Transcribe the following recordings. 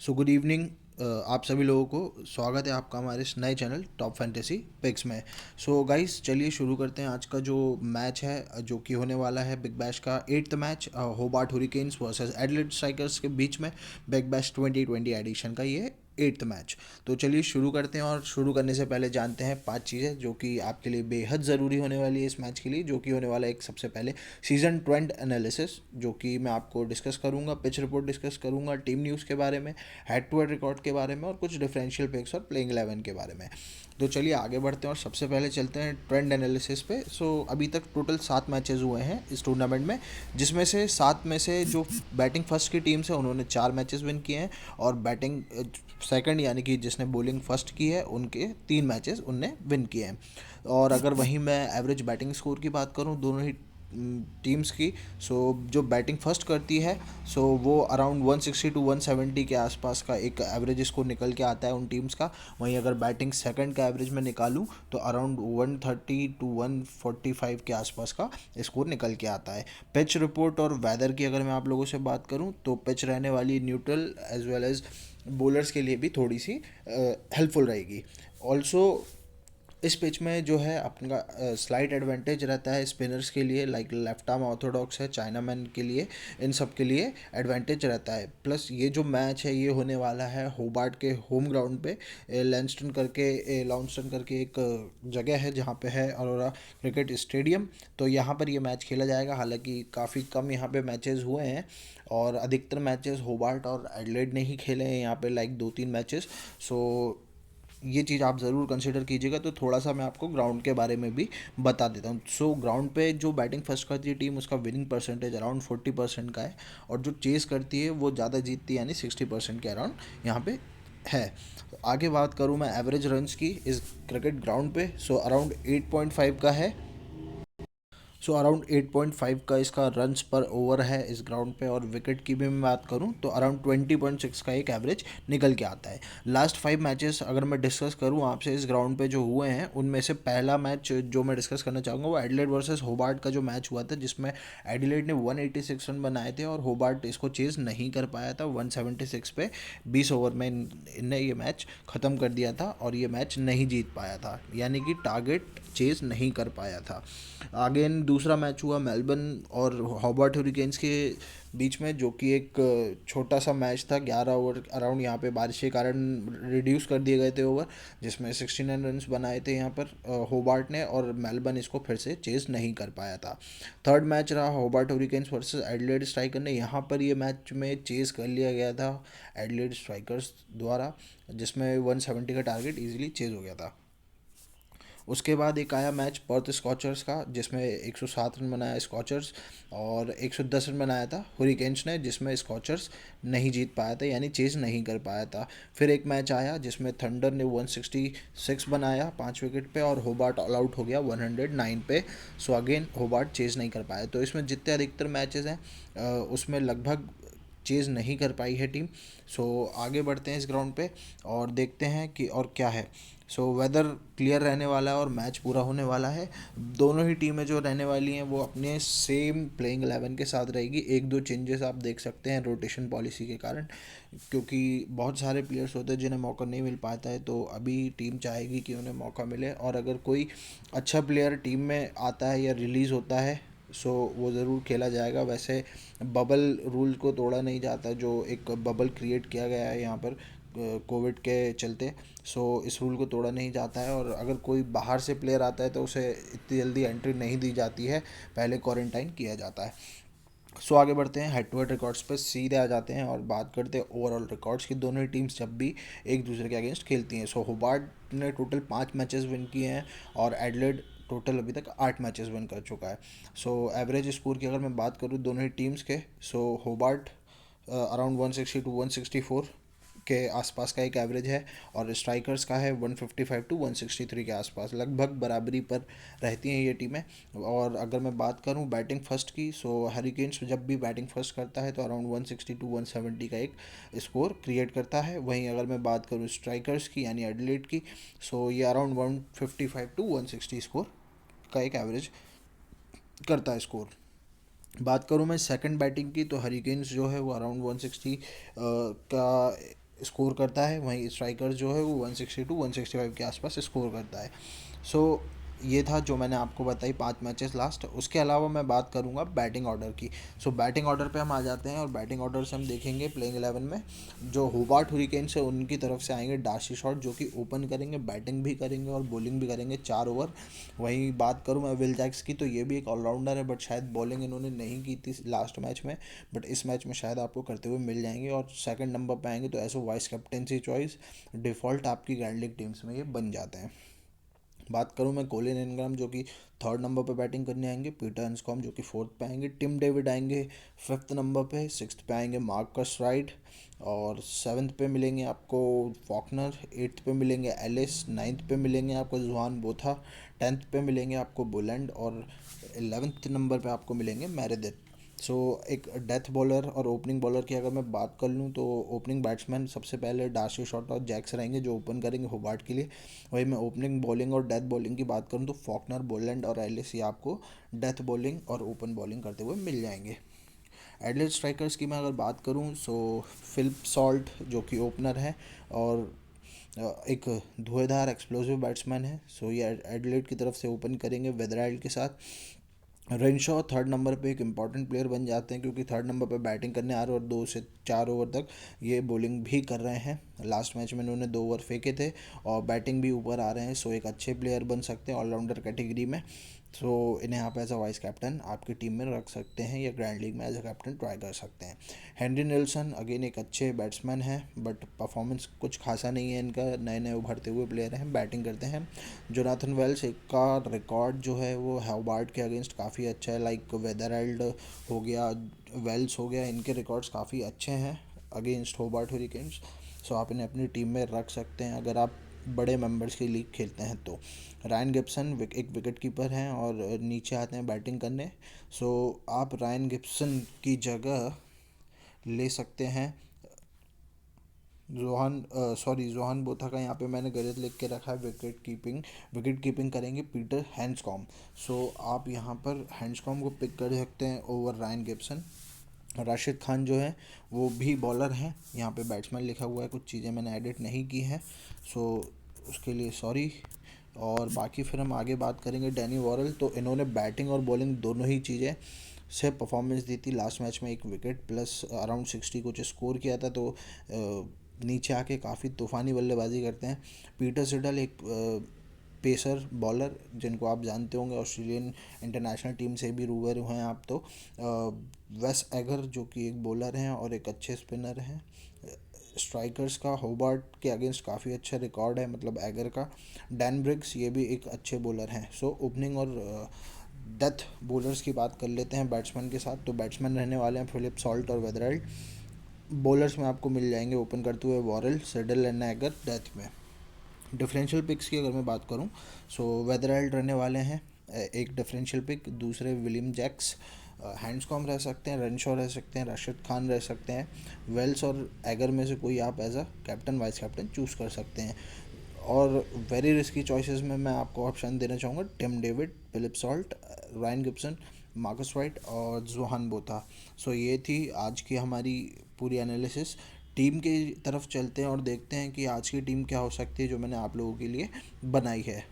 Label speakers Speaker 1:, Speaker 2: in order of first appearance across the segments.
Speaker 1: Good evening आप सभी लोगों को स्वागत है आपका हमारे इस नए चैनल टॉप फैंटेसी पिक्स में। गाइस चलिए शुरू करते हैं आज का जो मैच है जो कि होने वाला है बिग बैश का eighth match Hobart Hurricanes versus Adelaide Strikers के बीच में। बिग बैश 2020 एडिशन का ये एट्थ मैच। तो चलिए शुरू करते हैं और शुरू करने से पहले जानते हैं पांच चीज़ें जो कि आपके लिए बेहद ज़रूरी होने वाली है इस मैच के लिए, जो कि होने वाला है एक सबसे पहले सीजन ट्रेंड एनालिसिस, जो कि मैं आपको डिस्कस करूंगा, पिच रिपोर्ट डिस्कस करूंगा, टीम न्यूज़ के बारे में, हेड टू हेड रिकॉर्ड के बारे में और कुछ डिफरेंशियल पिक्स और प्लेइंग 11 के बारे में। तो चलिए आगे बढ़ते हैं और सबसे पहले चलते हैं ट्रेंड एनालिसिस पे। अभी तक टोटल 7 मैचेस हुए हैं इस टूर्नामेंट में, जिसमें से 7 में से जो बैटिंग फर्स्ट की टीम्स है उन्होंने 4 मैचेस विन किए हैं, और बैटिंग सेकंड यानी कि जिसने बॉलिंग फर्स्ट की है उनके 3 मैचेस उनने विन किए हैं। और अगर वहीं मैं एवरेज बैटिंग स्कोर की बात करूं दोनों ही टीम्स की, जो बैटिंग फर्स्ट करती है वो अराउंड 160 टू 170 के आसपास का एक एवरेज स्कोर निकल के आता है उन टीम्स का। वहीं अगर बैटिंग सेकंड का एवरेज में निकालूं तो अराउंड 130 टू 145 के आसपास का स्कोर निकल के आता है। पिच रिपोर्ट और वेदर की अगर मैं आप लोगों से बात करूं तो पिच रहने वाली neutral as well as bowlers के लिए भी थोड़ी सी हेल्पफुल रहेगी। ऑल्सो इस पिच में जो है अपना स्लाइट एडवांटेज रहता है स्पिनर्स के लिए, लाइक लेफ्ट आर्म ऑर्थोडॉक्स है चाइनामैन के लिए, इन सब के लिए एडवांटेज रहता है। प्लस ये जो मैच है ये होने वाला है होबार्ट के होम ग्राउंड पे, लॉन्स्टन करके एक जगह है जहाँ पे है अरोरा क्रिकेट स्टेडियम। तो यहाँ पर ये मैच खेला जाएगा। हालांकि काफ़ी कम यहाँ पे मैचेस हुए हैं और अधिकतर मैचेस होबार्ट और एडिलेड ने ही खेले हैं यहाँ पे, लाइक 2-3 मैचेस। सो ये चीज़ आप ज़रूर कंसिडर कीजिएगा। तो थोड़ा सा मैं आपको ग्राउंड के बारे में भी बता देता हूँ। ग्राउंड पे जो बैटिंग फर्स्ट करती है टीम उसका विनिंग परसेंटेज अराउंड 40% का है, और जो चेस करती है वो ज़्यादा जीतती है यानी 60% के अराउंड यहाँ पे है। आगे बात करूँ मैं एवरेज रन्स की इस क्रिकेट ग्राउंड पे, अराउंड 8.5 का है। अराउंड 8.5 का इसका रन्स पर ओवर है इस ग्राउंड पे। और विकेट की भी मैं बात करूं तो अराउंड 20.6 का एक एवरेज निकल के आता है। लास्ट 5 मैचेस अगर मैं डिस्कस करूं आपसे इस ग्राउंड पे जो हुए हैं उनमें से पहला मैच जो मैं डिस्कस करना चाहूँगा वो एडिलेड वर्सेस होबार्ट का जो मैच हुआ था, जिसमें एडिलेड ने 186 रन बनाए थे और होबार्ट इसको चेज नहीं कर पाया था। 176 पे 20 ओवर में इनने ये मैच ख़त्म कर दिया था और ये मैच नहीं जीत पाया था, यानी कि टारगेट चेज नहीं कर पाया था। अगेन दूसरा मैच हुआ मेलबर्न और हॉबर्ट हुरिकेन्स के बीच में, जो कि एक छोटा सा मैच था। 11 ओवर अराउंड यहाँ पे बारिश के कारण रिड्यूस कर दिए गए थे ओवर, जिसमें 69 रन्स बनाए थे यहाँ पर होबार्ट ने, और मेलबर्न इसको फिर से चेस नहीं कर पाया था। थर्ड मैच रहा Hobart Hurricanes versus Adelaide striker ने। यहाँ पर ये मैच में चेस कर लिया गया था एडिलेड स्ट्राइकर्स द्वारा, जिसमें 170 का टारगेट इजीली चेज हो गया था। उसके बाद एक आया मैच पर्थ स्कॉचर्स का, जिसमें 107 रन बनाया स्कॉचर्स और 110 रन बनाया था हुरिकेन्स ने, जिसमें स्कॉचर्स नहीं जीत पाया था यानी चेज नहीं कर पाया था। फिर एक मैच आया जिसमें थंडर ने 166 बनाया 5 विकेट पे और होबार्ट ऑल आउट हो गया 109 पे। अगेन होबार्ट चेज नहीं कर पाया। तो इसमें जितने अधिकतर मैचेस हैं उसमें लगभग चेज़ नहीं कर पाई है टीम। आगे बढ़ते हैं इस ग्राउंड पे और देखते हैं कि और क्या है। वेदर क्लियर रहने वाला है और मैच पूरा होने वाला है। दोनों ही टीमें जो रहने वाली हैं वो अपने सेम प्लेइंग 11 के साथ रहेगी। एक दो चेंजेस आप देख सकते हैं रोटेशन पॉलिसी के कारण, क्योंकि बहुत सारे प्लेयर्स होते हैं जिन्हें मौका नहीं मिल पाता है, तो अभी टीम चाहेगी कि उन्हें मौका मिले। और अगर कोई अच्छा प्लेयर टीम में आता है या रिलीज़ होता है वो ज़रूर खेला जाएगा। वैसे बबल रूल को तोड़ा नहीं जाता, जो एक बबल क्रिएट किया गया है यहाँ पर कोविड के चलते। इस रूल को तोड़ा नहीं जाता है, और अगर कोई बाहर से प्लेयर आता है तो उसे इतनी जल्दी एंट्री नहीं दी जाती है, पहले क्वारंटाइन किया जाता है। आगे बढ़ते हैं हेड टू हेड रिकॉर्ड्स पे सीधे आ जाते हैं और बात करते हैं ओवरऑल रिकॉर्ड्स की। दोनों ही टीम्स जब भी एक दूसरे के अगेंस्ट खेलती हैं, होबार्ट ने टोटल 5 मैचेस विन किए हैं और एडलेड टोटल अभी तक 8 मैचेस विन कर चुका है। एवरेज स्कोर की अगर मैं बात करूँ दोनों ही टीम्स के, होबार्ट अराउंड 160 टू 164 के आसपास का एक एवरेज है, और स्ट्राइकर्स का है 155 टू 163 के आसपास, लगभग बराबरी पर रहती हैं ये टीमें। और अगर मैं बात करूं बैटिंग फर्स्ट की, हरिकेन्स जब भी बैटिंग फर्स्ट करता है तो अराउंड 160 टू 170 का एक स्कोर क्रिएट करता है। वहीं अगर मैं बात करूं स्ट्राइकर्स की यानी एडिलेड की, ये अराउंड 155 टू 160 स्कोर का एक एवरेज करता है स्कोर। बात करूं मैं सेकंड बैटिंग की, तो हरिकेन्स जो है वो अराउंड 160 का स्कोर करता है, वहीं स्ट्राइकर जो है वो 160 टू 165 के आसपास स्कोर करता है। सो ये था जो मैंने आपको बताई 5 मैचेस लास्ट। उसके अलावा मैं बात करूँगा बैटिंग ऑर्डर की। सो बैटिंग ऑर्डर पे हम आ जाते हैं और बैटिंग ऑर्डर से हम देखेंगे प्लेइंग 11 में जो होबार्ट हुरिकेन्स है उनकी तरफ से आएंगे डार्सी शॉट, जो कि ओपन करेंगे, बैटिंग भी करेंगे और बॉलिंग भी करेंगे 4 ओवर। वहीं बात करूँ मैं विल जैक्स की, तो ये भी एक ऑलराउंडर है, बट शायद बॉलिंग इन्होंने नहीं की थी लास्ट मैच में, बट इस मैच में शायद आपको करते हुए मिल जाएंगे। और सेकंड नंबर पे आएंगे तो ऐसे वाइस कैप्टनसी चॉइस डिफ़ॉल्ट आपकी ग्रैंड लीग टीम्स में ये बन जाते हैं। बात करूं मैं कोलिन इनग्राम जो कि थर्ड नंबर पे बैटिंग करने आएंगे, पीटर हंसकॉम्ब जो कि फोर्थ पे आएंगे, टिम डेविड आएंगे फिफ्थ नंबर पे, सिक्स्थ पे आएंगे मार्कस राइट, और सेवन्थ पे मिलेंगे आपको फॉकनर, एट्थ पे मिलेंगे एलिस, नाइन्थ पे मिलेंगे आपको जुहान बोथा, टेंथ पे मिलेंगे आपको बुलैंड, और 11th नंबर पे आपको मिलेंगे मैरेदिथ। सो एक डेथ बॉलर और ओपनिंग बॉलर की अगर मैं बात कर लूँ तो ओपनिंग बैट्समैन सबसे पहले डार्सी शॉट और जैक्स रहेंगे जो ओपन करेंगे होबार्ट के लिए। वही मैं ओपनिंग बॉलिंग और डेथ बॉलिंग की बात करूँ तो फॉकनर, बोलैंड और एलिस ये आपको डेथ बॉलिंग और ओपन बॉलिंग करते हुए मिल जाएंगे। एडलेड स्ट्राइकर्स की मैं अगर बात करूँ सो फिलिप सॉल्ट जो कि ओपनर है और एक धुएंधार एक्सप्लोसिव बैट्समैन है। सो ये एडलेड की तरफ से ओपन करेंगे वेदरवाइल्ड के साथ। रेनशॉ थर्ड नंबर पे एक इम्पॉर्टेंट प्लेयर बन जाते हैं क्योंकि थर्ड नंबर पे बैटिंग करने आ रहे हैं और 2 से 4 ओवर तक ये बॉलिंग भी कर रहे हैं। लास्ट मैच में इन्होंने 2 ओवर फेंके थे और बैटिंग भी ऊपर आ रहे हैं। सो एक अच्छे प्लेयर बन सकते हैं ऑलराउंडर कैटेगरी में। सो इन्हें आप एज अ वाइस कैप्टन आपकी टीम में रख सकते हैं या ग्रैंड लीग में एज अ कैप्टन ट्राई कर सकते हैं। हेनरी नेल्सन अगेन एक अच्छे बैट्समैन हैं बट परफॉर्मेंस कुछ खासा नहीं है इनका, नए नए उभरते हुए प्लेयर हैं, बैटिंग करते हैं। जोनाथन वेल्स का रिकॉर्ड जो है वो हॉबार्ट के अगेंस्ट काफ़ी अच्छा है, लाइक वेदरवाइल्ड हो गया, वेल्स हो गया, इनके रिकॉर्ड्स काफ़ी अच्छे हैं अगेंस्ट होबार्ट हुरिकेन्स। सो आप इन्हें अपनी टीम में रख सकते हैं अगर आप बड़े मेंबर्स की लीग खेलते हैं तो। रायन गिब्सन एक विकेट कीपर हैं और नीचे आते हैं बैटिंग करने। सो आप रायन गिब्सन की जगह ले सकते हैं जोहान बोथा का यहाँ पे मैंने गलत लिख के रखा है विकेट कीपिंग करेंगे पीटर हैंड्सकॉम्ब। सो आप यहाँ पर हैंड्सकॉम्ब को पिक कर सकते हैं over Ryan Gibson. Rashid Khan जो है वो भी बॉलर हैं, यहाँ पे बैट्समैन लिखा हुआ है, कुछ चीज़ें मैंने एडिट नहीं की हैं, सो उसके लिए सॉरी। और बाकी फिर हम आगे बात करेंगे डैनी वॉरेल। तो इन्होंने बैटिंग और बॉलिंग दोनों ही चीज़ें से परफॉर्मेंस दी थी। लास्ट मैच में एक विकेट प्लस अराउंड 60 कुछ स्कोर किया था, तो नीचे आके काफ़ी तूफ़ानी बल्लेबाजी करते हैं। पीटर सिडल एक पेसर बॉलर जिनको आप जानते होंगे, ऑस्ट्रेलियन इंटरनेशनल टीम से भी रूबरू हैं आप तो। वेस एगर जो कि एक बॉलर हैं और एक अच्छे स्पिनर हैं। स्ट्राइकर्स का होबार्ट के अगेंस्ट काफ़ी अच्छा रिकॉर्ड है, मतलब एगर का। डैन ब्रिग्स ये भी एक अच्छे बॉलर हैं। सो ओपनिंग और डेथ बॉलर्स की बात कर लेते हैं बैट्समैन के साथ। तो बैट्समैन रहने वाले हैं फिलिप सॉल्ट और वेदरवाइल्ड। बॉलर्स में आपको मिल जाएंगे ओपन करते हुए Worrall, Sadler and Agar death में। डिफरेंशियल पिक्स की अगर मैं बात करूं सो वेदरवाइल्ड रहने वाले हैं एक डिफरेंशियल पिक, दूसरे विलियम जैक्स, हैंड्सकॉम रह सकते हैं, रनशॉ रह सकते हैं, राशिद खान रह सकते हैं, वेल्स और एगर में से कोई आप as a captain vice captain choose कर सकते हैं। और वेरी रिस्की चॉइसेस में मैं आपको ऑप्शन देना चाहूँगा Tim David, Phil Salt, Ryan Gibson, Marcus White और जोहान बोथा। सो ये थी आज की हमारी पूरी एनालिसिस। टीम की तरफ चलते हैं और देखते हैं कि आज की टीम क्या हो सकती है जो मैंने आप लोगों के लिए बनाई है।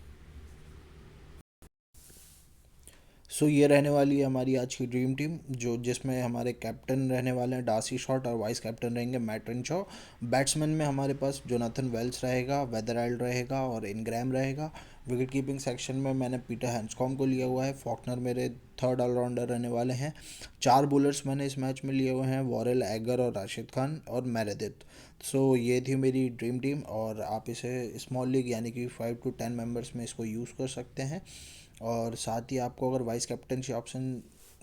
Speaker 1: सो ये रहने वाली है हमारी आज की ड्रीम टीम जो जिसमें हमारे कैप्टन रहने वाले हैं डार्सी शॉट और वाइस कैप्टन रहेंगे मैट रेनशॉ। बैट्समैन में हमारे पास जोनाथन वेल्स रहेगा, वेदरवाइल्ड रहेगा और इनग्रैम रहेगा। विकेट कीपिंग सेक्शन में मैंने पीटर हैंड्सकॉम्ब को लिया हुआ है, फॉकनर मेरे थर्ड ऑलराउंडर रहने वाले हैं। 4 बॉलर्स मैंने इस मैच में लिए हुए हैं, वॉरेल, एगर और राशिद खान और मैरेदिथ। सो ये थी मेरी ड्रीम टीम और आप इसे स्मॉल लीग यानी कि 5 to 10 मेंबर्स में इसको यूज़ कर सकते हैं। और साथ ही आपको अगर वाइस कैप्टनशी ऑप्शन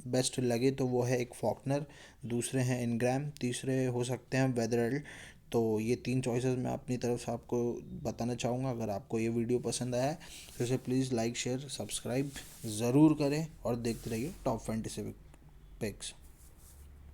Speaker 1: बेस्ट लगे तो वो है एक फॉकनर, दूसरे हैं इनग्रैम, तीसरे हो सकते हैं वेदरवाइल्ड। तो ये 3 चॉइसेस मैं अपनी तरफ से आपको बताना चाहूँगा। अगर आपको ये वीडियो पसंद आया है तो इसे प्लीज़ लाइक शेयर सब्सक्राइब ज़रूर करें और देखते रहिए टॉप फैंटेसी पिक्स।